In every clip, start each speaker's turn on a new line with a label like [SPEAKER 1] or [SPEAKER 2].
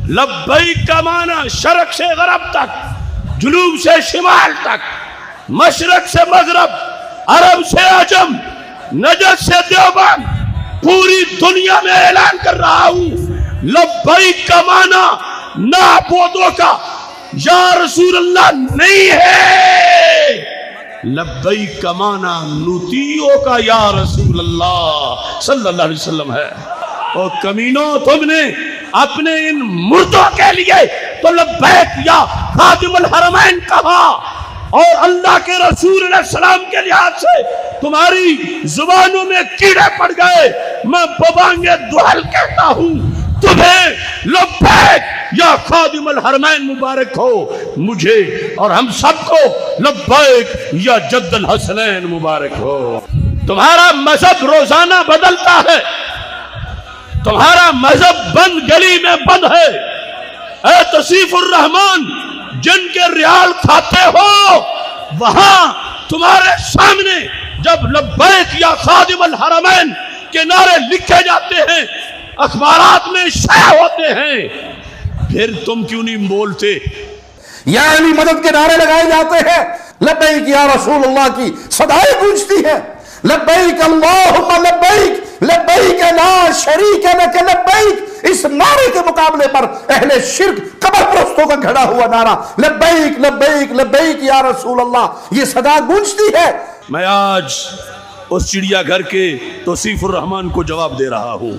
[SPEAKER 1] لبیک کا معنی شرق سے غرب تک، جنوب سے شمال تک، مشرق سے مغرب، عرب سے عجم، نجد سے دیوبند، پوری دنیا میں اعلان کر رہا ہوں لبیک کا معنی نعبدو کا یا رسول اللہ نہیں ہے، لبیک کا معنی نطیعو کا یا رسول اللہ صلی اللہ علیہ وسلم ہے۔ اور کمینوں، تم نے اپنے ان مردوں کے لیے تو لبیک یا خادم الحرمین کہا، اور اللہ کے رسول علیہ السلام کے لحاظ سے تمہاری زبانوں میں کیڑے پڑ گئے۔ میں ببانگ دہل کہتا ہوں تمہیں لبیک یا خادم الحرمین مبارک ہو، مجھے اور ہم سب کو لبیک یا جد الحسنین مبارک ہو۔ تمہارا مذہب روزانہ بدلتا ہے، تمہارا مذہب بند گلی میں بند ہے۔ اے تصیف الرحمان، جن کے ریال کھاتے ہو، وہاں تمہارے سامنے جب لبیک یا خادم الحرمین کے نعرے لکھے جاتے ہیں، اخبارات میں شائع ہوتے ہیں، پھر تم کیوں نہیں بولتے؟
[SPEAKER 2] یعنی مدد کے نعرے لگائے جاتے ہیں، لبیک یا رسول اللہ کی صدائیں گونجتی ہیں، لبیک اللہم لبیک، لبیک لا شریک لک لبیک۔ اس نعرے کے مقابلے پر اہل شرک قبر پرستوں کا گھڑا ہوا نعرہ لبیک لبیک لبیک یا رسول اللہ، یہ صدا گونجتی ہے۔
[SPEAKER 1] میں آج اس چڑیا گھر کے توصیف الرحمان کو جواب دے رہا ہوں۔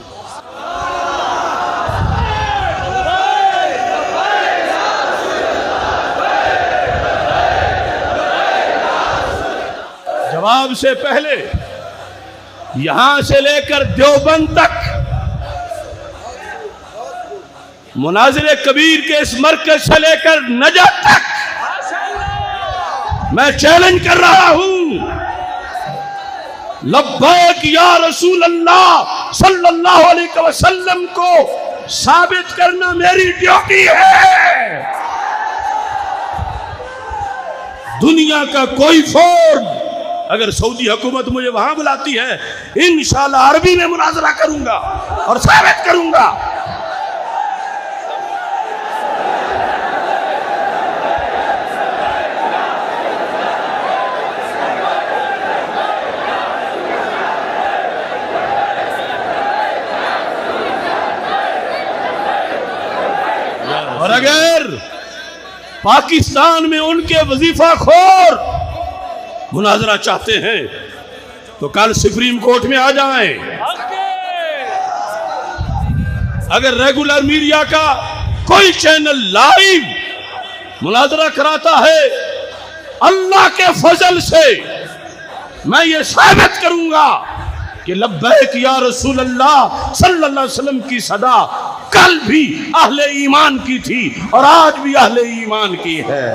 [SPEAKER 1] جواب سے پہلے یہاں سے لے کر دیوبند تک، مناظر کبیر کے اس مرکز سے لے کر نجد تک میں چیلنج کر رہا ہوں، لبیک یا رسول اللہ صلی اللہ علیہ وسلم کو ثابت کرنا میری ڈیوٹی ہے۔ دنیا کا کوئی فورم، اگر سعودی حکومت مجھے وہاں بلاتی ہے، انشاءاللہ عربی میں مناظرہ کروں گا اور ثابت کروں گا۔ اور اگر پاکستان میں ان کے وظیفہ خور مناظرہ چاہتے ہیں تو کل سپریم کورٹ میں آ جائیں۔ اگر ریگولر میڈیا کا کوئی چینل لائیو مناظرہ کراتا ہے، اللہ کے فضل سے میں یہ ثابت کروں گا کہ لبیک یا رسول اللہ صلی اللہ علیہ وسلم کی صدا کل بھی اہل ایمان کی تھی اور آج بھی اہل ایمان کی ہے۔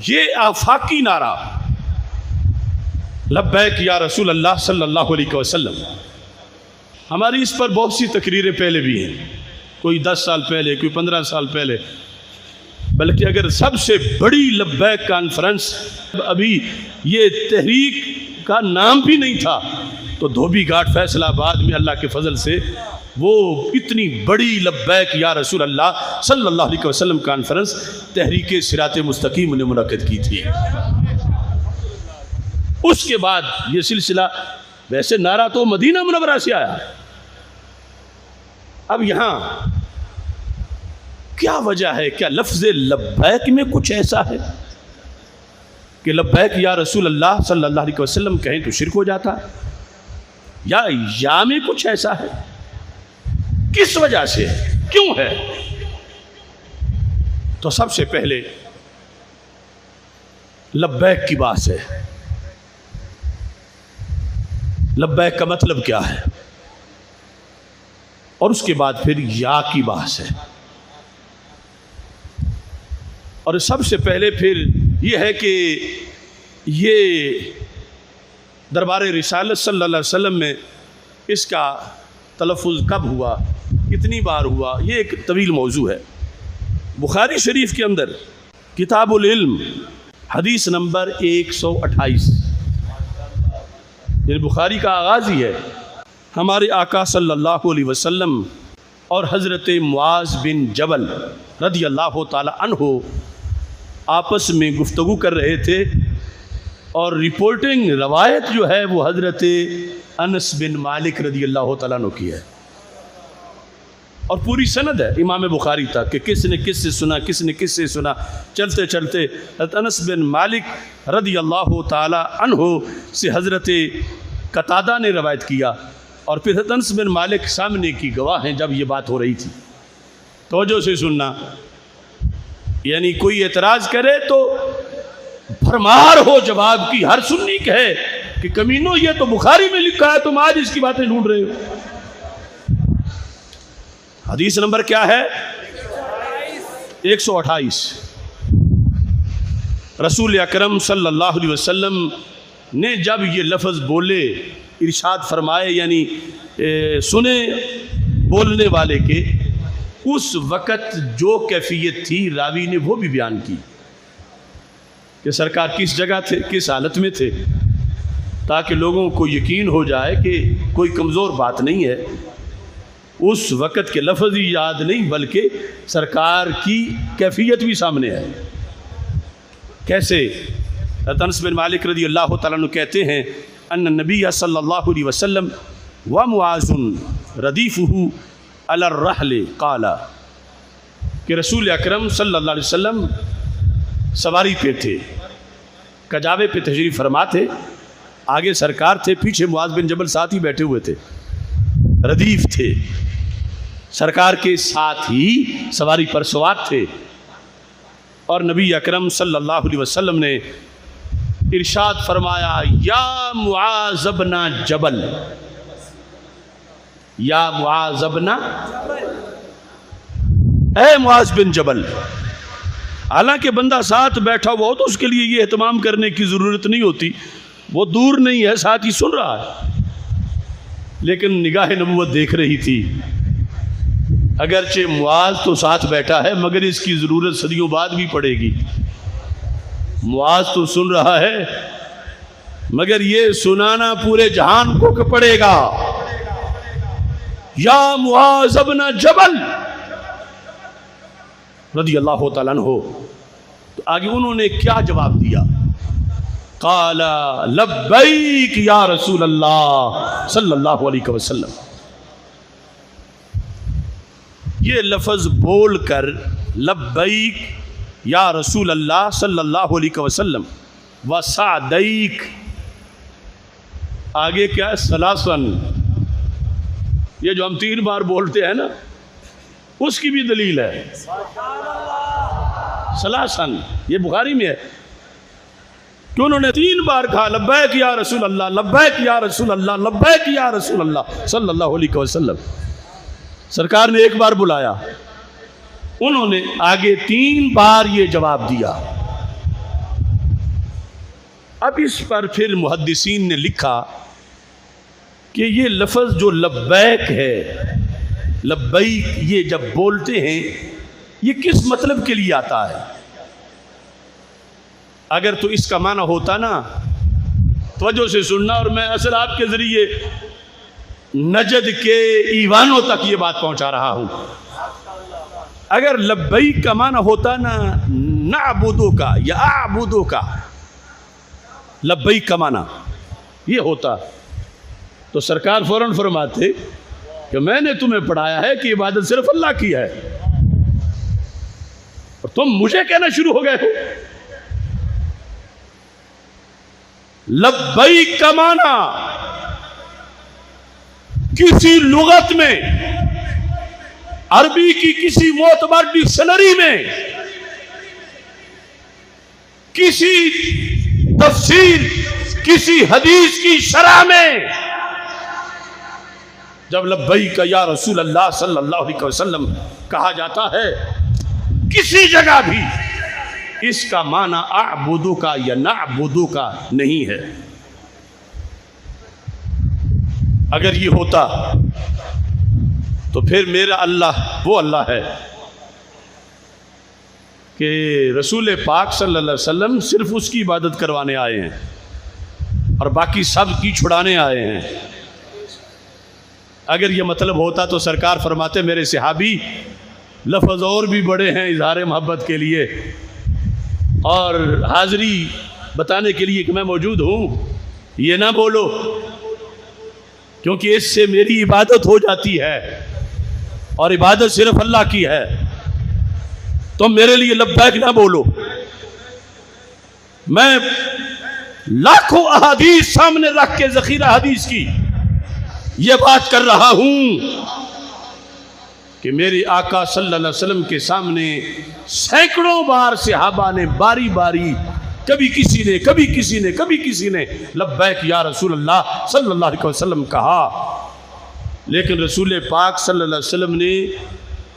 [SPEAKER 1] یہ آفاقی نعرہ لبیک یا رسول اللہ صلی اللہ علیہ وسلم، ہماری اس پر بہت سی تقریریں پہلے بھی ہیں، کوئی 10 سال پہلے، کوئی 15 سال پہلے، بلکہ اگر سب سے بڑی لبیک کانفرنس، ابھی یہ تحریک کا نام بھی نہیں تھا، تو دھوبی گھاٹ فیصل آباد میں اللہ کے فضل سے وہ اتنی بڑی لبیک یا رسول اللہ صلی اللہ علیہ وسلم کانفرنس تحریک صراط مستقیم نے منعقد کی تھی۔ اس کے بعد یہ سلسلہ، ویسے نعرہ تو مدینہ منورہ سے آیا، اب یہاں کیا وجہ ہے؟ کیا لفظ لبیک میں کچھ ایسا ہے کہ لبیک یا رسول اللہ صلی اللہ علیہ وسلم کہیں تو شرک ہو جاتا ہے؟ یا میں کچھ ایسا ہے؟ کس وجہ سے ہے؟ کیوں ہے؟ تو سب سے پہلے لبیک کی بات ہے۔ لبیک کا مطلب کیا ہے؟ اور اس کے بعد پھر یا کی بحث ہے۔ اور سب سے پہلے پھر یہ ہے کہ یہ دربار رسالت صلی اللہ علیہ وسلم میں اس کا تلفظ کب ہوا، کتنی بار ہوا، یہ ایک طویل موضوع ہے۔ بخاری شریف کے اندر کتاب العلم حدیث نمبر 128، یہ بخاری کا آغاز ہی ہے ہمارے آقا صلی اللہ علیہ وسلم اور حضرت معاذ بن جبل رضی اللہ تعالی عنہ آپس میں گفتگو کر رہے تھے، اور رپورٹنگ روایت جو ہے وہ حضرت انس بن مالک رضی اللہ تعالیٰ عنہ کی ہے، اور پوری سند ہے امام بخاری تک کہ کس نے کس سے سنا، کس نے کس سے سنا، چلتے چلتے حضرت انس بن مالک رضی اللہ تعالی عنہ سے حضرت قتادہ نے روایت کیا، اور پھر حضرت انس بن مالک سامنے کی گواہ ہیں جب یہ بات ہو رہی تھی۔ توجہ سے سننا، یعنی کوئی اعتراض کرے تو بھرمار ہو جواب کی، ہر سنی کہے کہ کمینوں یہ تو بخاری میں لکھا ہے، تم آج اس کی باتیں ڈھونڈ رہے ہو۔ حدیث نمبر کیا ہے؟ 128۔ رسول اکرم صلی اللہ علیہ وسلم نے جب یہ لفظ بولے، ارشاد فرمائے، یعنی سنے بولنے والے کے، اس وقت جو کیفیت تھی راوی نے وہ بھی بیان کی کہ سرکار کس جگہ تھے، کس حالت میں تھے، تاکہ لوگوں کو یقین ہو جائے کہ کوئی کمزور بات نہیں ہے۔ اس وقت کے لفظ ہی یاد نہیں بلکہ سرکار کی کیفیت بھی سامنے ہے۔ کیسے؟ انس بن مالک رضی اللہ تعالیٰ عنہ کہتے ہیں ان النبی صلی اللہ علیہ وسلم ومعاذ ردیفہ علی الرحل قال، کہ رسول اکرم صلی اللہ علیہ وسلم سواری پہ تھے، کجاوے پہ تشریف فرما تھے، آگے سرکار تھے، پیچھے معاذ بن جبل ساتھ ہی بیٹھے ہوئے تھے، ردیف تھے، سرکار کے ساتھ ہی سواری پر سوار تھے، اور نبی اکرم صلی اللہ علیہ وسلم نے ارشاد فرمایا، یا معاذ بن جبل، یا معاذ بن، اے معاذ بن جبل۔ حالانکہ بندہ ساتھ بیٹھا ہوا ہو تو اس کے لیے یہ اہتمام کرنے کی ضرورت نہیں ہوتی، وہ دور نہیں ہے، ساتھ ہی سن رہا ہے، لیکن نگاہ نبوت دیکھ رہی تھی۔ اگرچہ معاذ تو ساتھ بیٹھا ہے مگر اس کی ضرورت صدیوں بعد بھی پڑے گی۔ معاذ تو سن رہا ہے مگر یہ سنانا پورے جہان کو پڑے گا۔ یا معاذ بن جبل رضی اللہ تعالیٰ عنہ، تو آگے انہوں نے کیا جواب دیا؟ قال لبیک یا رسول اللہ صلی اللہ علیہ وسلم۔ یہ لفظ بول کر لبیک یا رسول اللہ صلی اللہ علیہ وسلم وسعدیک، آگے کیا ہے؟ سلاسن، یہ جو ہم 3 بار بولتے ہیں نا، اس کی بھی دلیل ہے۔ سلاسن یہ بخاری میں ہے کہ انہوں نے 3 بار کہا لبیک یا رسول اللہ، لبیک یا رسول اللہ، لبیک یا رسول اللہ صلی اللہ علیہ وسلم۔ سرکار نے 1 بار بلایا، انہوں نے آگے 3 بار یہ جواب دیا۔ اب اس پر پھر محدثین نے لکھا کہ یہ لفظ جو لبیک ہے، لبیک، یہ جب بولتے ہیں یہ کس مطلب کے لیے آتا ہے؟ اگر تو اس کا معنی ہوتا نا، توجہ سے سننا، اور میں اصل آپ کے ذریعے نجد کے ایوانوں تک یہ بات پہنچا رہا ہوں۔ اگر لبیک کا معنی ہوتا نا نعبدو کا یا اعبدو کا، لبیک کا معنی یہ ہوتا تو سرکار فوراً فرماتے کہ میں نے تمہیں پڑھایا ہے کہ عبادت صرف اللہ کی ہے، اور تم مجھے کہنا شروع ہو گئے ہو۔ لبیک کا معنی کسی لغت میں، عربی کی کسی معتبر ڈکشنری میں، کسی تفسیر، کسی حدیث کی شرح میں جب لبیک یا رسول اللہ صلی اللہ علیہ وسلم کہا جاتا ہے کسی جگہ بھی، اس کا معنی اعبدو کا یا نعبدو کا نہیں ہے۔ اگر یہ ہوتا تو پھر میرا اللہ وہ اللہ ہے کہ رسول پاک صلی اللہ علیہ وسلم صرف اس کی عبادت کروانے آئے ہیں اور باقی سب کی چھڑانے آئے ہیں. اگر یہ مطلب ہوتا تو سرکار فرماتے میرے صحابی لفظ اور بھی بڑے ہیں اظہار محبت کے لیے اور حاضری بتانے کے لیے کہ میں موجود ہوں، یہ نہ بولو کیونکہ اس سے میری عبادت ہو جاتی ہے اور عبادت صرف اللہ کی ہے. تم میرے لیے لبیک نہ بولو. میں لاکھوں احادیث سامنے رکھ کے ذخیرہ حدیث کی یہ بات کر رہا ہوں کہ میرے آقا صلی اللہ علیہ وسلم کے سامنے سینکڑوں بار صحابہ نے باری باری کبھی کسی نے لبیک یا رسول اللہ صلی اللہ علیہ وسلم کہا، لیکن رسول پاک صلی اللہ علیہ وسلم نے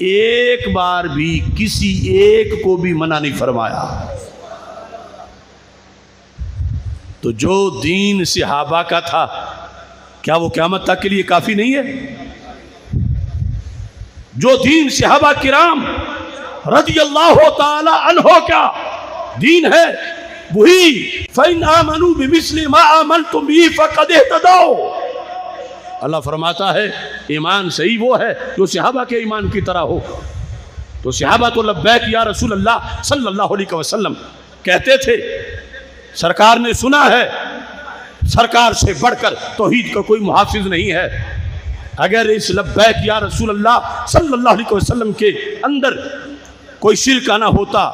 [SPEAKER 1] ایک بار بھی کسی ایک کو بھی منع نہیں فرمایا. تو جو دین صحابہ کا تھا کیا وہ قیامت تک کے لیے کافی نہیں ہے؟ جو دین صحابہ کرام رضی اللہ تعالی عنہ کا دین ہے وہی فَإِنْ آمَنُوا بِمِثْلِ مَا آمَنْتُمْ بِهِ فَقَدْ اهْتَدَوْا. اللہ فرماتا ہے ایمان صحیح وہ ہے جو صحابہ کے ایمان کی طرح ہو. تو صحابہ تو لبیک یا رسول اللہ صلی اللہ علیہ وسلم کہتے تھے. سرکار نے سنا ہے سرکار سے بڑھ کر توحید کا کوئی محافظ نہیں ہے. اگر اس لبیک یا رسول اللہ صلی اللہ علیہ وسلم کے اندر کوئی شرک آنا ہوتا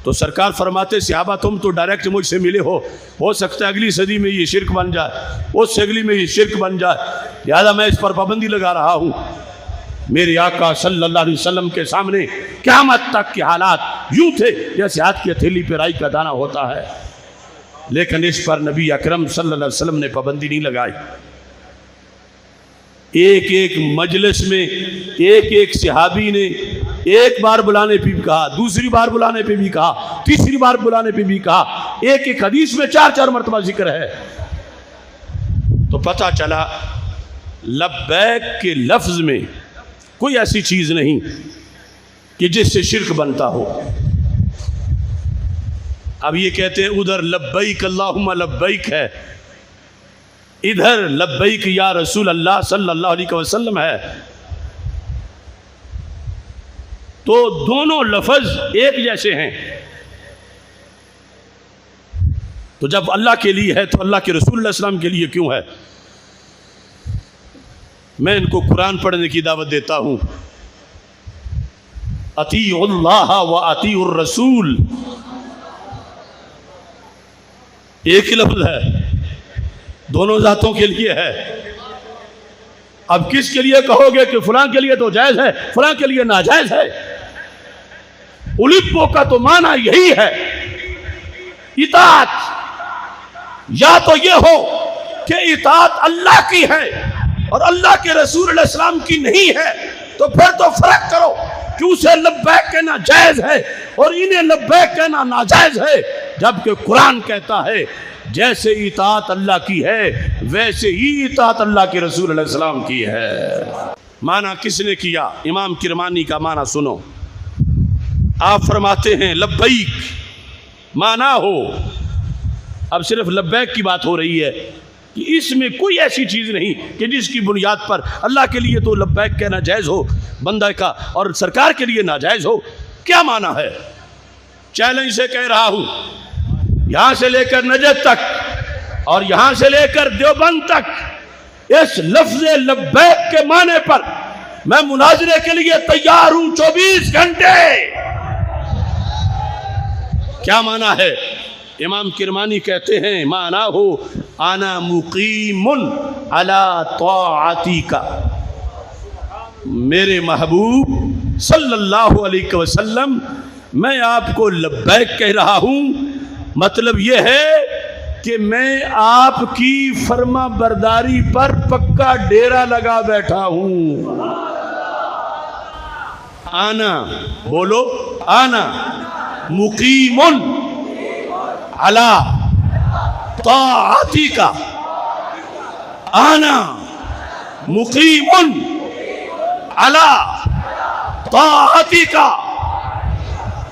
[SPEAKER 1] تو سرکار فرماتے صحابہ تم تو ڈائریکٹ مجھ سے ملے ہو سکتا ہے اگلی صدی میں یہ شرک بن جائے، اس سے اگلی میں یہ شرک بن جائے، لہذا میں اس پر پابندی لگا رہا ہوں. میرے آقا صلی اللہ علیہ وسلم کے سامنے قیامت تک کے حالات یوں تھے جیسے ہاتھ کی ہتھیلی پہ رائی کا دانہ ہوتا ہے، لیکن اس پر نبی اکرم صلی اللہ علیہ وسلم نے پابندی نہیں لگائی. ایک مجلس میں ایک صحابی نے ایک بار بلانے پہ بھی کہا، دوسری بار بلانے پہ بھی کہا، تیسری بار بلانے پہ بھی کہا، ایک حدیث میں 4 مرتبہ ذکر ہے. تو پتہ چلا لبیک کے لفظ میں کوئی ایسی چیز نہیں کہ جس سے شرک بنتا ہو. اب یہ کہتے ہیں ادھر لبیک اللہم لبیک ہے، ادھر لبیک یا رسول اللہ صلی اللہ علیہ وسلم ہے. تو دونوں لفظ ایک جیسے ہیں. تو جب اللہ کے لیے ہے تو اللہ کے رسول اللہ علیہ وسلم کے لیے کیوں ہے؟ میں ان کو قرآن پڑھنے کی دعوت دیتا ہوں. اطیعوا اللہ و اطیعوا الرسول ایک ہی لفظ ہے، دونوں ذاتوں کے لیے ہے. اب کس کے لیے کہو گے کہ فلاں کے لیے تو جائز ہے فلاں کے لیے ناجائز ہے؟ الیپو کا تو معنی یہی ہے اطاعت. یا تو یہ ہو کہ اطاعت اللہ کی ہے اور اللہ کے رسول علیہ السلام کی نہیں ہے، تو پھر تو فرق کرو کہ اسے لبیک کہنا جائز ہے اور انہیں لبیک کہنا ناجائز ہے، جبکہ قرآن کہتا ہے جیسے اطاعت اللہ کی ہے ویسے ہی اطاعت اللہ کے رسول علیہ السلام کی ہے. معنی کس نے کیا؟ امام کرمانی کا معنی سنو. آپ فرماتے ہیں لبیک معنی ہو، اب صرف لبیک کی بات ہو رہی ہے کہ اس میں کوئی ایسی چیز نہیں کہ جس کی بنیاد پر اللہ کے لیے تو لبیک کہنا جائز ہو بندہ کا اور سرکار کے لیے ناجائز ہو. کیا معنی ہے؟ چیلنج سے کہہ رہا ہوں، یہاں سے لے کر نجد تک اور یہاں سے لے کر دیوبند تک اس لفظ لبیک کے معنی پر میں مناظرے کے لیے تیار ہوں 24 گھنٹے. کیا معنی ہے؟ امام کرمانی کہتے ہیں معنی ہو انا مقیم علی طاعتی کا. میرے محبوب صلی اللہ علیہ وسلم میں آپ کو لبیک کہہ رہا ہوں، مطلب یہ ہے کہ میں آپ کی فرما برداری پر پکا ڈیرا لگا بیٹھا ہوں. آنا بولو، آنا مقیم علی طاعتی کا، آنا مقیم علی طاعتی کا،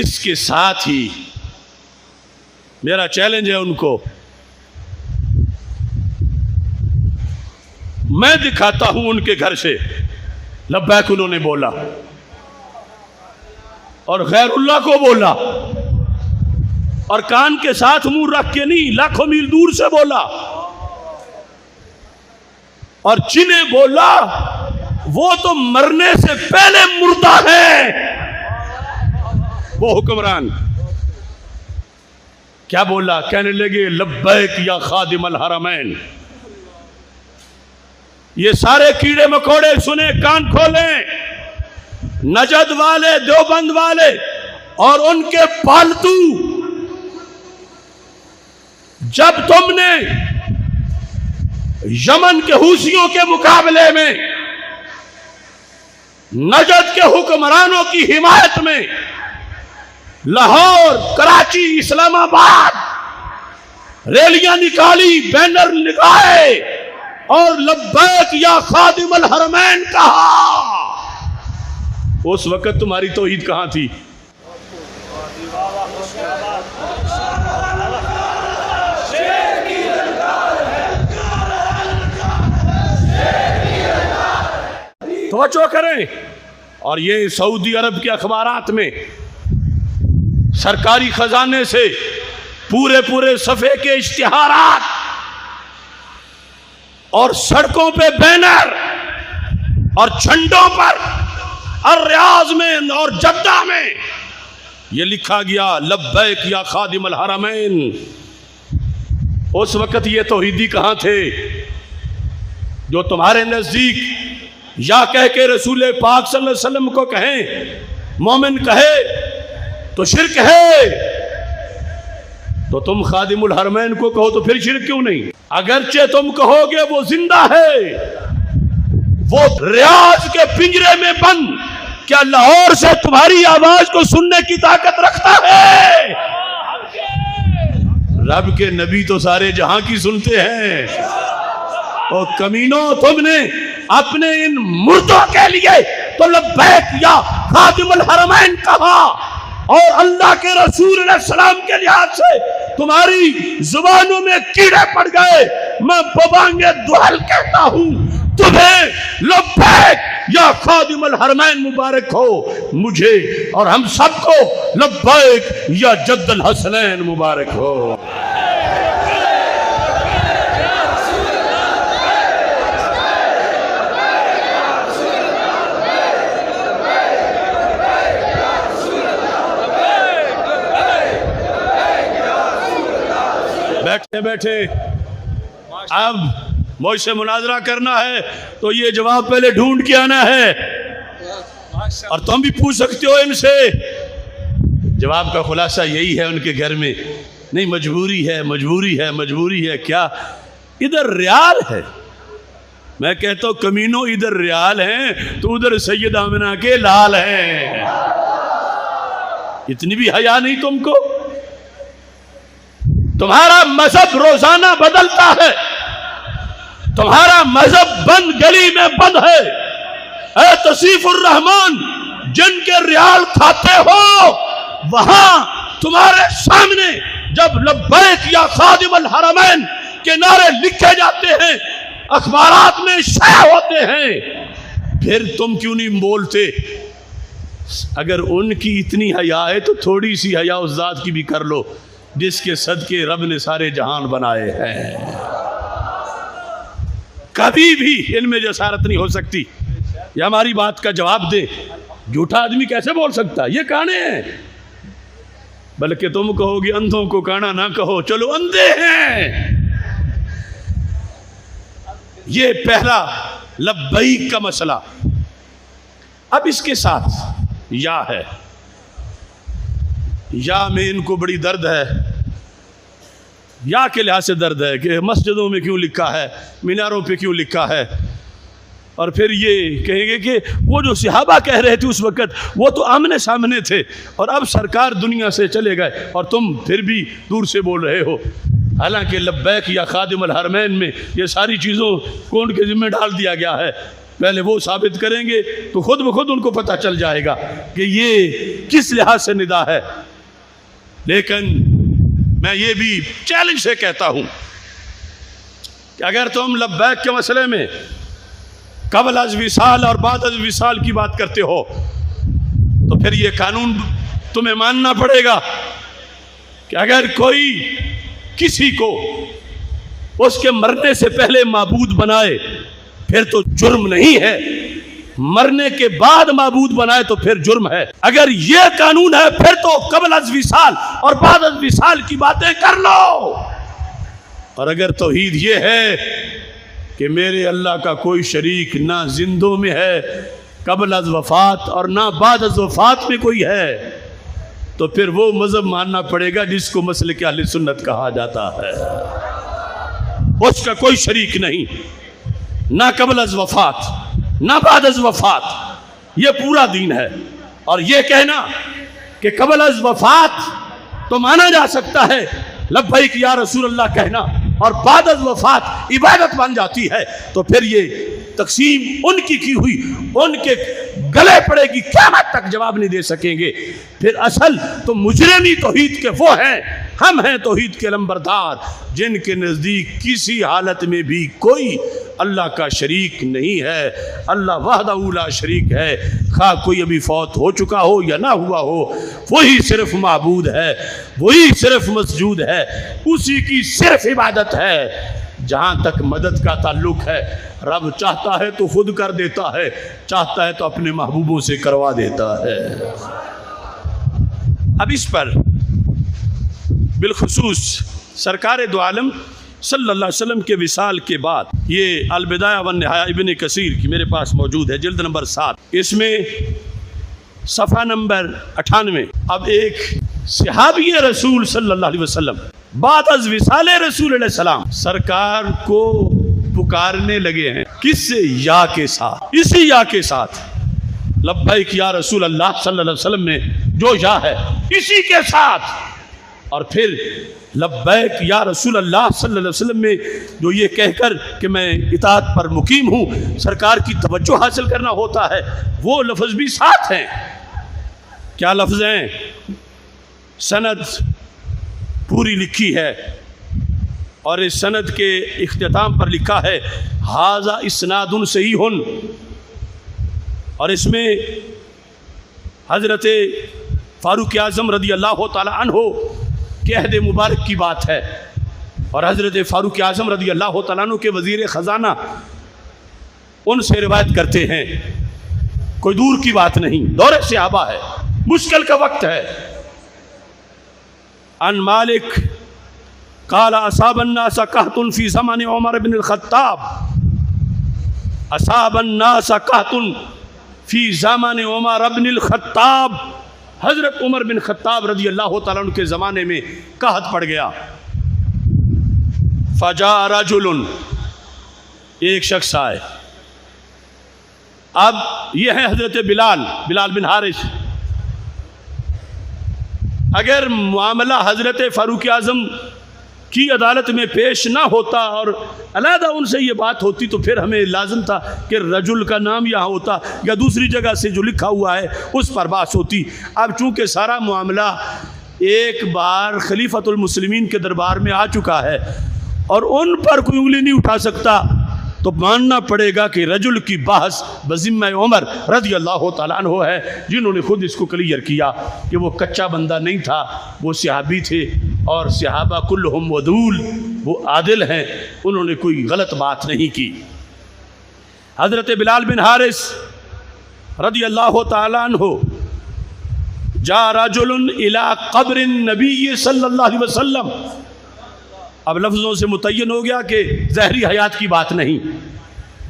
[SPEAKER 1] اس کے ساتھ ہی میرا چیلنج ہے ان کو، میں دکھاتا ہوں ان کے گھر سے لبیک انہوں نے بولا اور غیر اللہ کو بولا، اور کان کے ساتھ منہ رکھ کے نہیں، لاکھوں میل دور سے بولا، اور جنہیں بولا وہ تو مرنے سے پہلے مردہ ہے۔ وہ حکمران کیا بولا؟ کہنے لگے لبیک یا خادم الحرمین۔ یہ سارے کیڑے مکوڑے سنیں، کان کھولیں، نجد والے، دیوبند والے اور ان کے پالتو، جب تم نے یمن کے حوثیوں کے مقابلے میں نجد کے حکمرانوں کی حمایت میں لاہور، کراچی، اسلام آباد ریلیاں نکالی، بینر لگائے اور لبیک یا خادم الحرمین کہا، اس وقت تمہاری توحید کہاں تھی؟ توجہ کریں۔ اور یہ سعودی عرب کے اخبارات میں سرکاری خزانے سے پورے صفحے کے اشتہارات اور سڑکوں پہ بینر اور جھنڈوں پر الریاض میں اور جدہ میں یہ لکھا گیا لبیک یا خادم الحرمین۔ اس وقت یہ توحیدی کہاں تھے جو تمہارے نزدیک یا کہہ کے رسول پاک صلی اللہ علیہ وسلم کو کہیں مومن کہے تو شرک ہے، تو تم خادم الحرمین کو کہو تو پھر شرک کیوں نہیں؟ اگرچہ تم کہو گے وہ زندہ ہے، وہ ریاض کے پنجرے میں بند، کیا لاہور سے تمہاری آواز کو سننے کی طاقت رکھتا ہے؟ رب کے نبی تو سارے جہاں کی سنتے ہیں۔ اور کمینوں، تم نے اپنے ان مردوں کے لیے تو لبیک یا خادم الحرمین کہا، اور اللہ کے رسول علیہ السلام کے لحاظ سے تمہاری زبانوں میں کیڑے پڑ گئے۔ میں ببانگ دہل کہتا ہوں تمہیں لبیک یا خادم الحرمین مبارک ہو، مجھے اور ہم سب کو لبیک یا جد الحسنین مبارک ہو۔ بیٹھے بیٹھے اب مجھ سے مناظرہ کرنا ہے تو یہ جواب پہلے ڈھونڈ کے آنا ہے، اور تم بھی پوچھ سکتے ہو ان سے۔ جواب کا خلاصہ یہی ہے ان کے گھر میں، نہیں مجبوری ہے مجبوری ہے مجبوری ہے، کیا ادھر ریال ہے؟ میں کہتا ہوں کمینوں ادھر ریال ہیں تو ادھر سید آمنہ کے لال ہیں۔ اتنی بھی حیا نہیں تم کو؟ تمہارا مذہب روزانہ بدلتا ہے، تمہارا مذہب بند گلی میں بند ہے۔ اے تصیف الرحمان، جن کے ریال کھاتے ہو، وہاں تمہارے سامنے جب لبیک یا خادم الحرمین کے نعرے لکھے جاتے ہیں، اخبارات میں شائع ہوتے ہیں، پھر تم کیوں نہیں بولتے؟ اگر ان کی اتنی حیا ہے تو تھوڑی سی حیا اس ذات کی بھی کر لو جس کے صدقے رب نے سارے جہان بنائے ہیں۔ کبھی بھی ان میں جسارت نہیں ہو سکتی یہ ہماری بات کا جواب دے۔ جھوٹا آدمی کیسے بول سکتا؟ یہ کانے ہیں، بلکہ تم کہو گی اندھوں کو کانا نہ کہو، چلو اندھے ہیں۔ یہ پہلا لبیک کا مسئلہ۔ اب اس کے ساتھ یا ہے، یا میں ان کو بڑی درد ہے، یا کے لحاظ سے درد ہے کہ مسجدوں میں کیوں لکھا ہے، میناروں پہ کیوں لکھا ہے، اور پھر یہ کہیں گے کہ وہ جو صحابہ کہہ رہے تھے اس وقت وہ تو آمنے سامنے تھے، اور اب سرکار دنیا سے چلے گئے اور تم پھر بھی دور سے بول رہے ہو۔ حالانکہ لبیک یا خادم الحرمین میں یہ ساری چیزوں کون کے ذمہ ڈال دیا گیا ہے؟ پہلے وہ ثابت کریں گے تو خود بخود ان کو پتہ چل جائے گا کہ یہ کس لحاظ سے ندا ہے۔ لیکن میں یہ بھی چیلنج سے کہتا ہوں کہ اگر تم لبیک کے مسئلے میں قبل از وصال اور بعد از وصال کی بات کرتے ہو تو پھر یہ قانون تمہیں ماننا پڑے گا کہ اگر کوئی کسی کو اس کے مرنے سے پہلے معبود بنائے پھر تو جرم نہیں ہے، مرنے کے بعد معبود بنائے تو پھر جرم ہے۔ اگر یہ قانون ہے پھر تو قبل از وصال اور بعد از وصال کی باتیں کر لو۔ اور اگر توحید یہ ہے کہ میرے اللہ کا کوئی شریک نہ زندوں میں ہے قبل از وفات اور نہ بعد از وفات میں کوئی ہے تو پھر وہ مذہب ماننا پڑے گا جس کو مسلک اہل سنت کہا جاتا ہے۔ اس کا کوئی شریک نہیں، نہ قبل از وفات نہ بعد از وفات، یہ پورا دین ہے۔ اور یہ کہنا کہ قبل از وفات تو مانا جا سکتا ہے لبیک یا رسول اللہ کہنا اور بعد از وفات عبادت بن جاتی ہے، تو پھر یہ تقسیم ان کی ہوئی ان کے گلے پڑے گی، قیامت تک جواب نہیں دے سکیں گے۔ پھر اصل تو مجرمی توحید کے وہ ہیں، ہم ہیں توحید کے لمبردار جن کے نزدیک کسی حالت میں بھی کوئی اللہ کا شریک نہیں ہے، اللہ وحدہ لا شریک ہے، خواہ کوئی ابھی فوت ہو چکا ہو یا نہ ہوا ہو، وہی صرف معبود ہے، وہی صرف مسجود ہے، اسی کی صرف عبادت ہے۔ جہاں تک مدد کا تعلق ہے، رب چاہتا ہے تو خود کر دیتا ہے، چاہتا ہے تو اپنے محبوبوں سے کروا دیتا ہے۔ اب اس پر بالخصوص سرکار دو عالم صلی اللہ علیہ وسلم کے وصال کے بعد یہ البدایہ والنہایہ ابن کثیر کی میرے پاس موجود ہے، جلد نمبر 7، اس میں صفحہ نمبر 98۔ اب ایک صحابی رسول صلی اللہ علیہ وسلم بعد از وصال رسول علیہ السلام سرکار کو پکارنے لگے ہیں، کس سے؟ یا کے ساتھ، اسی یا کے ساتھ، لبیک یا رسول اللہ صلی اللہ علیہ وسلم میں جو یا ہے اسی کے ساتھ، اور پھر لبیک یا رسول اللہ صلی اللہ علیہ وسلم میں جو یہ کہہ کر کہ میں اطاعت پر مقیم ہوں، سرکار کی توجہ حاصل کرنا ہوتا ہے، وہ لفظ بھی ساتھ ہیں۔ کیا لفظ ہیں؟ سند پوری لکھی ہے اور اس سند کے اختتام پر لکھا ہے ھذا اسناد صحیح، اور اس میں حضرت فاروق اعظم رضی اللہ تعالی عنہ کے عہد مبارک کی بات ہے، اور حضرت فاروق اعظم رضی اللہ تعالیٰ عنہ کے وزیر خزانہ ان سے روایت کرتے ہیں، کوئی دور کی بات نہیں، دور صحابہ ہے، مشکل کا وقت ہے۔ عن مالک قال اصاب الناس قحط فی زمان عمر بن الخطاب، اصاب الناس قحط فی زمان عمر بن الخطاب، حضرت عمر بن خطاب رضی اللہ تعالیٰ عنہ کے زمانے میں قحط پڑ گیا۔ فجاء رجل، ایک شخص آئے، اب یہ ہے حضرت بلال بن حارث۔ اگر معاملہ حضرت فاروق اعظم کی عدالت میں پیش نہ ہوتا اور علیحدہ ان سے یہ بات ہوتی تو پھر ہمیں لازم تھا کہ رجل کا نام یہاں ہوتا یا دوسری جگہ سے جو لکھا ہوا ہے اس پر بات ہوتی۔ اب چونکہ سارا معاملہ ایک بار خلیفۃ المسلمین کے دربار میں آ چکا ہے اور ان پر کوئی انگلی نہیں اٹھا سکتا، تو ماننا پڑے گا کہ رجل کی بحث بذمہ عمر رضی اللہ تعالیٰ عنہ ہے، جنہوں نے خود اس کو کلیئر کیا کہ وہ کچا بندہ نہیں تھا، وہ صحابی تھے، اور صحابہ کلہم عدول، وہ عادل ہیں، انہوں نے کوئی غلط بات نہیں کی۔ حضرت بلال بن حارث رضی اللہ تعالیٰ عنہ جاء رجل الی قبر النبی صلی اللہ علیہ وسلم، اب لفظوں سے متعین ہو گیا کہ ظاہری حیات کی بات نہیں،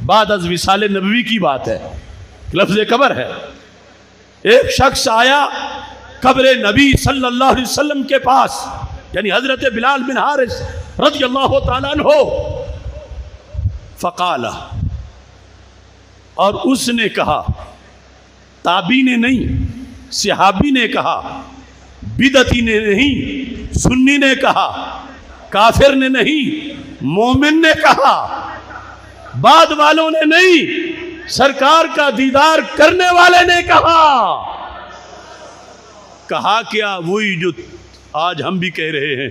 [SPEAKER 1] بعد از وصال نبوی کی بات ہے، لفظ قبر ہے۔ ایک شخص آیا قبر نبی صلی اللہ علیہ وسلم کے پاس، یعنی حضرت بلال بن حارث رضی اللہ تعالیٰ عنہ، فقال، اور اس نے کہا، تابعی نے نہیں، صحابی نے کہا، بدعتی نے نہیں، سنی نے کہا، کافر نے نہیں، مومن نے کہا، بعد والوں نے نہیں، سرکار کا دیدار کرنے والے نے کہا کیا؟ وہی جو آج ہم بھی کہہ رہے ہیں،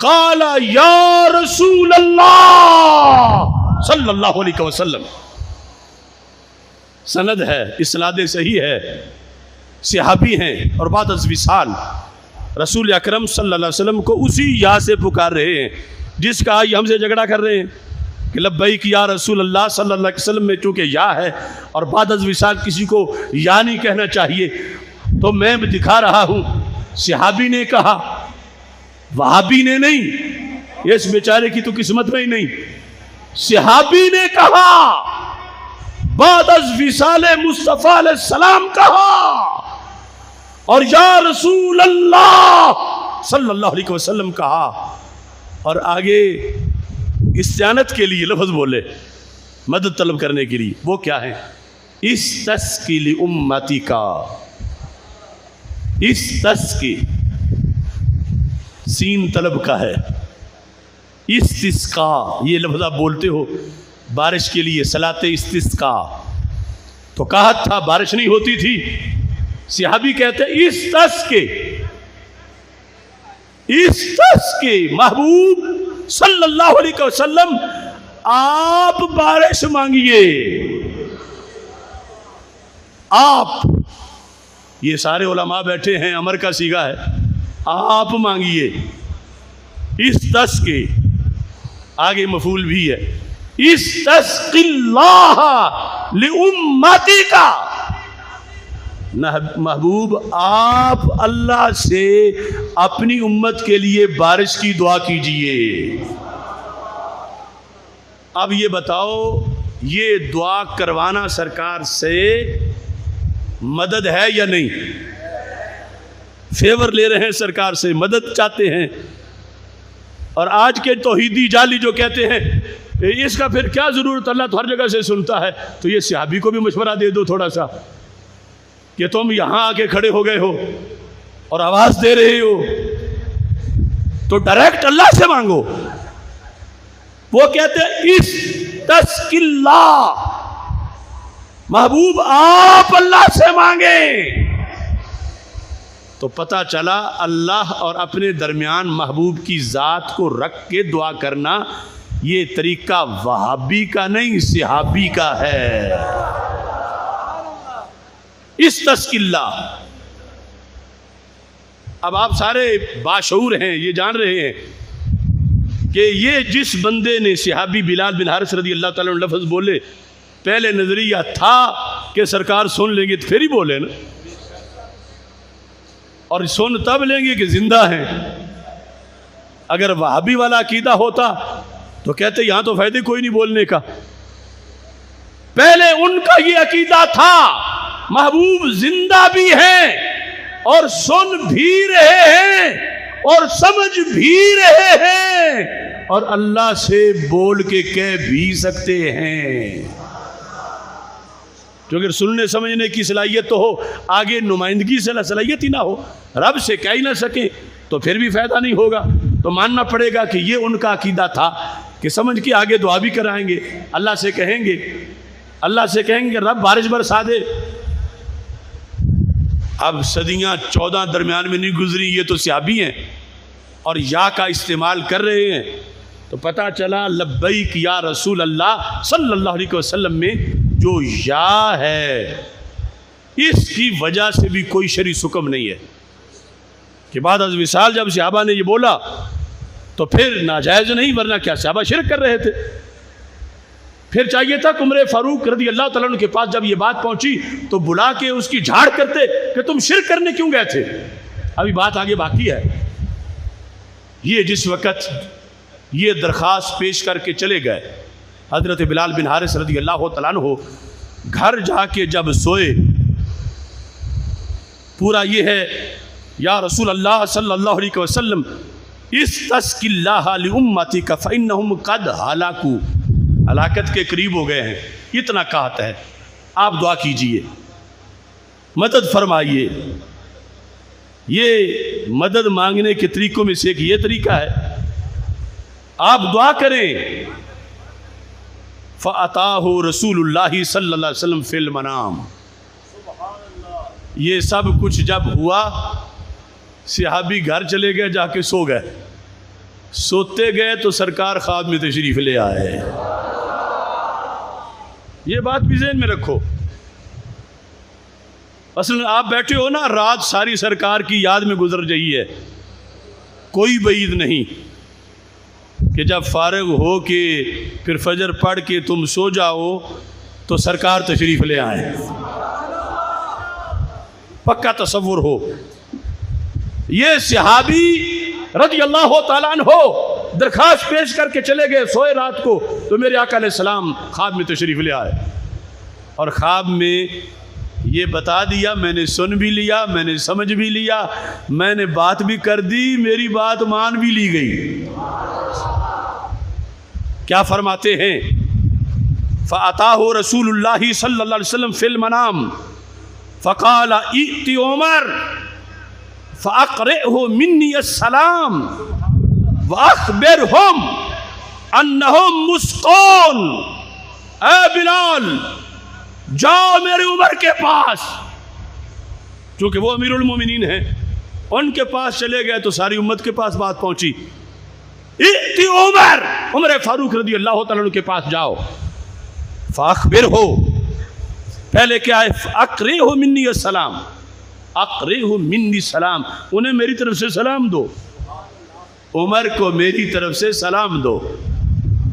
[SPEAKER 1] قال یا رسول اللہ صلی اللہ علیہ وسلم. سند ہے، اسناد صحیح ہے، صحابی ہیں، اور بعد از وصال رسول اکرم صلی اللہ علیہ وسلم کو اسی یا سے پکار رہے ہیں جس کا آج ہم سے جھگڑا کر رہے ہیں کہ لبیک یا رسول اللہ صلی اللہ علیہ وسلم میں چونکہ یا ہے اور بعد از وصال کسی کو یا نہیں کہنا چاہیے، تو میں بھی دکھا رہا ہوں صحابی نے کہا، وہابی نے نہیں. یہ اس بیچارے کی تو قسمت میں ہی نہیں. صحابی نے کہا، بعد از وصال مصطفیٰ علیہ السلام کہا، اور یا رسول اللہ صلی اللہ علیہ وسلم کہا، اور آگے استعانت کے لیے لفظ بولے، مدد طلب کرنے کے لیے. وہ کیا ہے؟ استسقی لامتی کا. استسقی سین طلب کا ہے، استسقا یہ لفظ آپ بولتے ہو بارش کے لیے، صلاۃ استسقا. تو کہا تھا بارش نہیں ہوتی تھی، صحابی کہتے استسقی، استسقی محبوب صلی اللہ علیہ وسلم آپ بارش مانگیے. آپ، یہ سارے علماء بیٹھے ہیں، امر کا صیغہ ہے، آپ مانگیے. استسقی آگے مفعول بھی ہے، استسقی اللہ لامتی کا. محبوب آپ اللہ سے اپنی امت کے لیے بارش کی دعا کیجئے. اب یہ بتاؤ، یہ دعا کروانا سرکار سے مدد ہے یا نہیں؟ فیور لے رہے ہیں سرکار سے، مدد چاہتے ہیں. اور آج کے توحیدی جعلی جو کہتے ہیں اس کا پھر کیا ضرورت، اللہ تو ہر جگہ سے سنتا ہے. تو یہ صحابی کو بھی مشورہ دے دو تھوڑا سا کہ تم یہاں آ کے کھڑے ہو گئے ہو اور آواز دے رہے ہو تو ڈائریکٹ اللہ سے مانگو. وہ کہتے ہیں استسقی اللہ، محبوب آپ اللہ سے مانگیں. تو پتہ چلا اللہ اور اپنے درمیان محبوب کی ذات کو رکھ کے دعا کرنا یہ طریقہ وہابی کا نہیں، صحابی کا ہے. استسقی اللہ. اب آپ سارے باشعور ہیں، یہ جان رہے ہیں کہ یہ جس بندے نے صحابی بلال بن حارث رضی اللہ تعالیٰ عنہ لفظ بولے، پہلے نظریہ تھا کہ سرکار سن لیں گے تو پھر ہی بولے نا، اور سن تب لیں گے کہ زندہ ہیں. اگر وہابی والا عقیدہ ہوتا تو کہتے یہاں تو فائدے کوئی نہیں بولنے کا. پہلے ان کا یہ عقیدہ تھا محبوب زندہ بھی ہیں اور سن بھی رہے ہیں اور سمجھ بھی رہے ہیں اور اللہ سے بول کے کہہ بھی سکتے ہیں. جو اگر سننے سمجھنے کی صلاحیت تو ہو، آگے نمائندگی سے صلاحیت ہی نہ ہو، رب سے کہہ ہی نہ سکیں تو پھر بھی فائدہ نہیں ہوگا. تو ماننا پڑے گا کہ یہ ان کا عقیدہ تھا کہ سمجھ کے آگے دعا بھی کرائیں گے، اللہ سے کہیں گے رب بارش برسا دے. اب صدیاں 14 درمیان میں نہیں گزری، یہ تو صحابی ہیں اور یا کا استعمال کر رہے ہیں. تو پتہ چلا لبیک یا رسول اللہ صلی اللہ علیہ وسلم میں جو یا ہے اس کی وجہ سے بھی کوئی شرعی حکم نہیں ہے کہ بعد از وصال جب صحابہ نے یہ بولا تو پھر ناجائز نہیں، ورنہ کیا صحابہ شرک کر رہے تھے. پھر چاہیے تھا عمر فاروق رضی اللہ تعالیٰ عنہ کے پاس جب یہ بات پہنچی تو بلا کے اس کی جھاڑ کرتے کہ تم شرک کرنے کیوں گئے تھے. ابھی بات آگے باقی ہے. یہ جس وقت یہ درخواست پیش کر کے چلے گئے حضرت بلال بن حارث رضی اللہ تعالیٰ عنہ، گھر جا کے جب سوئے پورا یہ ہے یا رسول اللہ صلی اللہ علیہ وسلم استسقی اللہ لامتک فانہم قد ہلاکوا، ہلاکت کے قریب ہو گئے ہیں، اتنا کہتا ہے. آپ دعا کیجئے، مدد فرمائیے. یہ مدد مانگنے کے طریقوں میں سے ایک یہ طریقہ ہے، آپ دعا کریں فَأَتَاهُ رسول اللہ صلی اللہ علیہ وسلم فی المنام. یہ سب کچھ جب ہوا صحابی گھر چلے گئے، جا کے سو گئے. سوتے گئے تو سرکار خواب میں تشریف لے آئے. یہ بات بھی ذہن میں رکھو. اصل آپ بیٹھے ہو نا، رات ساری سرکار کی یاد میں گزر رہی ہے. کوئی بعید نہیں کہ جب فارغ ہو کے پھر فجر پڑھ کے تم سو جاؤ تو سرکار تشریف لے آئیں. پکا تصور ہو. یہ صحابی رضی اللہ تعالیٰ عنہ درخواست پیش کر کے چلے گئے، سوئے رات کو تو میرے آقا علیہ السلام خواب میں تشریف لے آئے، اور خواب میں یہ بتا دیا میں نے سن بھی لیا، میں نے سمجھ بھی لیا، میں نے بات بھی کر دی، میری بات مان بھی لی گئی. کیا فرماتے ہیں؟ فَأَتَاهُ رسول اللہ صلی اللہ علیہ وسلم فی المنام فقال ائت عمر فاقرئه منی السلام واخبرهم انهم مسقون. اے بلال جاؤ میرے عمر کے پاس، چونکہ وہ امیر المومنین ہیں، ان کے پاس چلے گئے تو ساری امت کے پاس بات پہنچی. ائت عمر، عمر فاروق رضی اللہ تعالیٰ عنہ کے پاس جاؤ. فاخبرہ، پہلے کیا ہے؟ اقرئہ منی السلام، اقرئہ منی السلام، انہیں میری طرف سے سلام دو، عمر کو میری طرف سے سلام دو.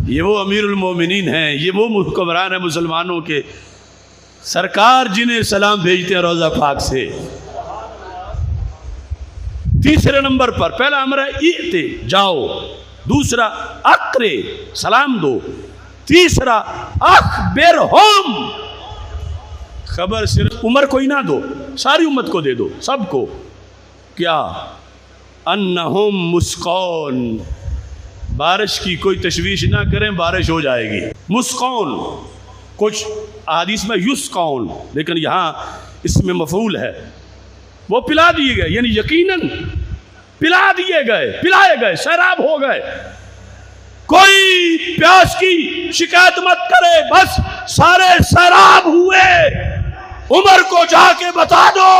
[SPEAKER 1] یہ وہ امیر المومنین ہیں، یہ وہ حکمران ہیں مسلمانوں کے، سرکار جنہیں سلام بھیجتے ہیں روضہ پاک سے. تیسرے نمبر پر پہلا امر ہے ائت، جاؤ، دوسرا اقرئ، سلام دو، تیسرا اخبرہم، خبر صرف عمر کو ہی نہ دو، ساری امت کو دے دو، سب کو. کیا؟ انہم مسقون، بارش کی کوئی تشویش نہ کریں، بارش ہو جائے گی. مسقون، کچھ احادیث میں یسقون، لیکن یہاں اس میں مفعول ہے. وہ پلا دیے گئے، یعنی یقیناً پلا دیے گئے، پلائے گئے، سیراب ہو گئے. کوئی پیاس کی شکایت مت کرے، بس سارے سیراب ہوئے، عمر کو جا کے بتا دو.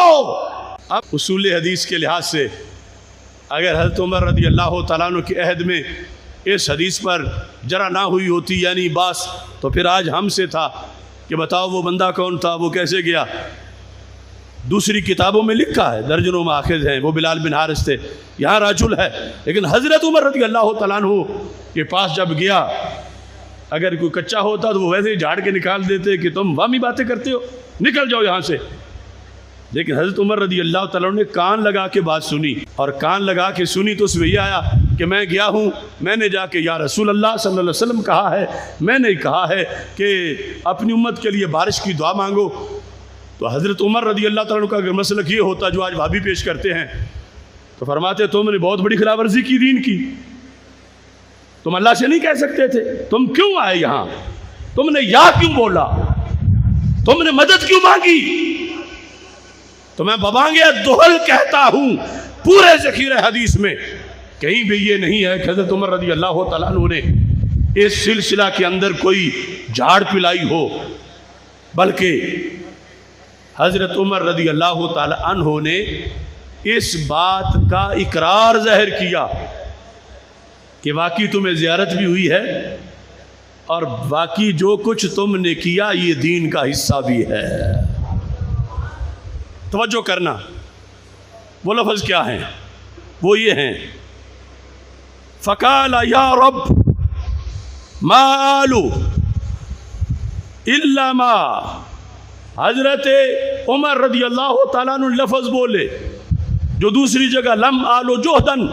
[SPEAKER 1] اب اصول حدیث کے لحاظ سے اگر حضرت عمر رضی اللہ تعالیٰ عنہ کے عہد میں اس حدیث پر جرا نہ ہوئی ہوتی، یعنی باس، تو پھر آج ہم سے تھا کہ بتاؤ وہ بندہ کون تھا، وہ کیسے گیا. دوسری کتابوں میں لکھا ہے، درجنوں ماخذ ہیں، وہ بلال بن حارث تھے، یہاں رجل ہے. لیکن حضرت عمر رضی اللہ تعالیٰ عنہ کے پاس جب گیا، اگر کوئی کچا ہوتا تو وہ ویسے ہی جھاڑ کے نکال دیتے کہ تم وامی باتیں کرتے ہو، نکل جاؤ یہاں سے. لیکن حضرت عمر رضی اللہ تعالیٰ عنہ نے کان لگا کے بات سنی، اور کان لگا کے سنی تو اس میں یہ آیا کہ میں گیا ہوں، میں نے جا کے یا رسول اللہ صلی اللہ علیہ وسلم کہا ہے، میں نے کہا ہے کہ اپنی امت کے لیے بارش کی دعا مانگو. تو حضرت عمر رضی اللہ تعالیٰ عنہ کا اگر مسلک یہ ہوتا جو آج بھابی پیش کرتے ہیں، تو فرماتے تم نے بہت بڑی خلاف ورزی کی دین کی، تم اللہ سے نہیں کہہ سکتے تھے، تم کیوں آئے یہاں، تم نے یا کیوں بولا، تم نے مدد کیوں مانگی. تو میں ببانگے دہل کہتا ہوں، پورے ذخیرہ حدیث میں کہیں بھی یہ نہیں ہے کہ حضرت عمر رضی اللہ تعالیٰ عنہ نے اس سلسلہ کے اندر کوئی جھاڑ پلائی ہو، بلکہ حضرت عمر رضی اللہ تعالیٰ عنہ نے اس بات کا اقرار ظاہر کیا کہ واقعی تمہیں زیارت بھی ہوئی ہے، اور واقعی جو کچھ تم نے کیا یہ دین کا حصہ بھی ہے. توجہ کرنا، وہ لفظ کیا ہیں؟ وہ یہ ہیں فقال یا رب ما آلو الا ما. حضرت عمر رضی اللہ تعالیٰ عنہ لفظ بولے جو دوسری جگہ لم آلو جوہدن،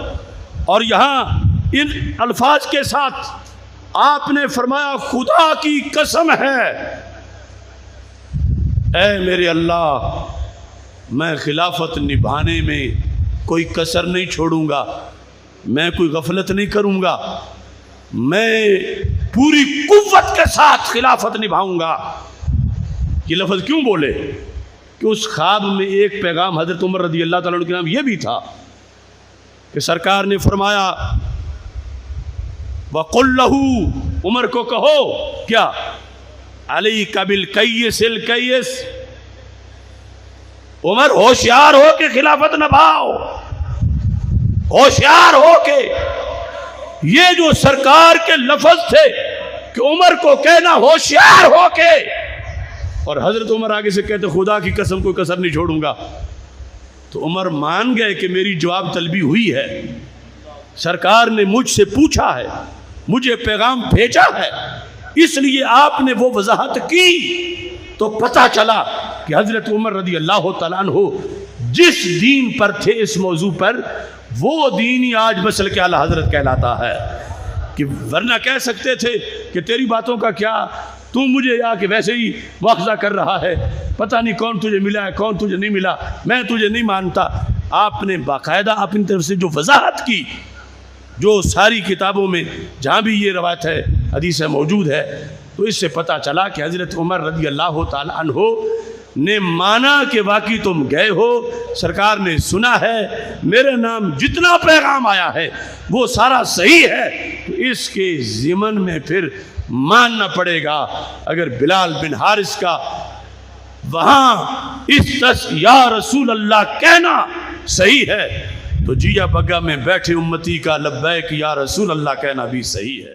[SPEAKER 1] اور یہاں ان الفاظ کے ساتھ آپ نے فرمایا خدا کی قسم ہے، اے میرے اللہ میں خلافت نبھانے میں کوئی کسر نہیں چھوڑوں گا، میں کوئی غفلت نہیں کروں گا، میں پوری قوت کے ساتھ خلافت نبھاؤں گا. یہ لفظ کیوں بولے؟ کہ اس خواب میں ایک پیغام حضرت عمر رضی اللہ تعالیٰ عنہ کے نام یہ بھی تھا کہ سرکار نے فرمایا وَقُلْ لَهُ، عمر کو کہو کیا علیک بالکیس الکیس، عمر ہوشیار ہو کے خلافت نبھاؤ، ہوشیار ہو کے۔ یہ جو سرکار کے لفظ تھے کہ عمر کو کہنا ہوشیار ہو کے، اور حضرت عمر آگے سے کہتے خدا کی قسم کوئی کسر نہیں چھوڑوں گا، تو عمر مان گئے کہ میری جواب طلبی ہوئی ہے، سرکار نے مجھ سے پوچھا ہے، مجھے پیغام بھیجا ہے، اس لیے آپ نے وہ وضاحت کی۔ تو پتہ چلا کہ حضرت عمر رضی اللہ تعالیٰ عنہ جس دین پر تھے اس موضوع پر، وہ دین ہی آج مسلک اعلی حضرت کہلاتا ہے۔ کہ ورنہ کہہ سکتے تھے کہ تیری باتوں کا کیا، تو مجھے آ کے ویسے ہی مواخذہ کر رہا ہے، پتہ نہیں کون تجھے ملا ہے کون تجھے نہیں ملا، میں تجھے نہیں مانتا۔ آپ نے باقاعدہ اپنی طرف سے جو وضاحت کی، جو ساری کتابوں میں جہاں بھی یہ روایت ہے حدیث موجود ہے، تو اس سے پتہ چلا کہ حضرت عمر رضی اللہ تعالیٰ عنہ نے مانا کہ واقعی تم گئے ہو، سرکار نے سنا ہے، میرے نام جتنا پیغام آیا ہے وہ سارا صحیح ہے، تو اس کے ضمن میں پھر ماننا پڑے گا۔ اگر بلال بن حارث کا وہاں اس یا رسول اللہ کہنا صحیح ہے، تو جیا بگا میں بیٹھے امتی کا لبیک یا رسول اللہ کہنا بھی صحیح ہے۔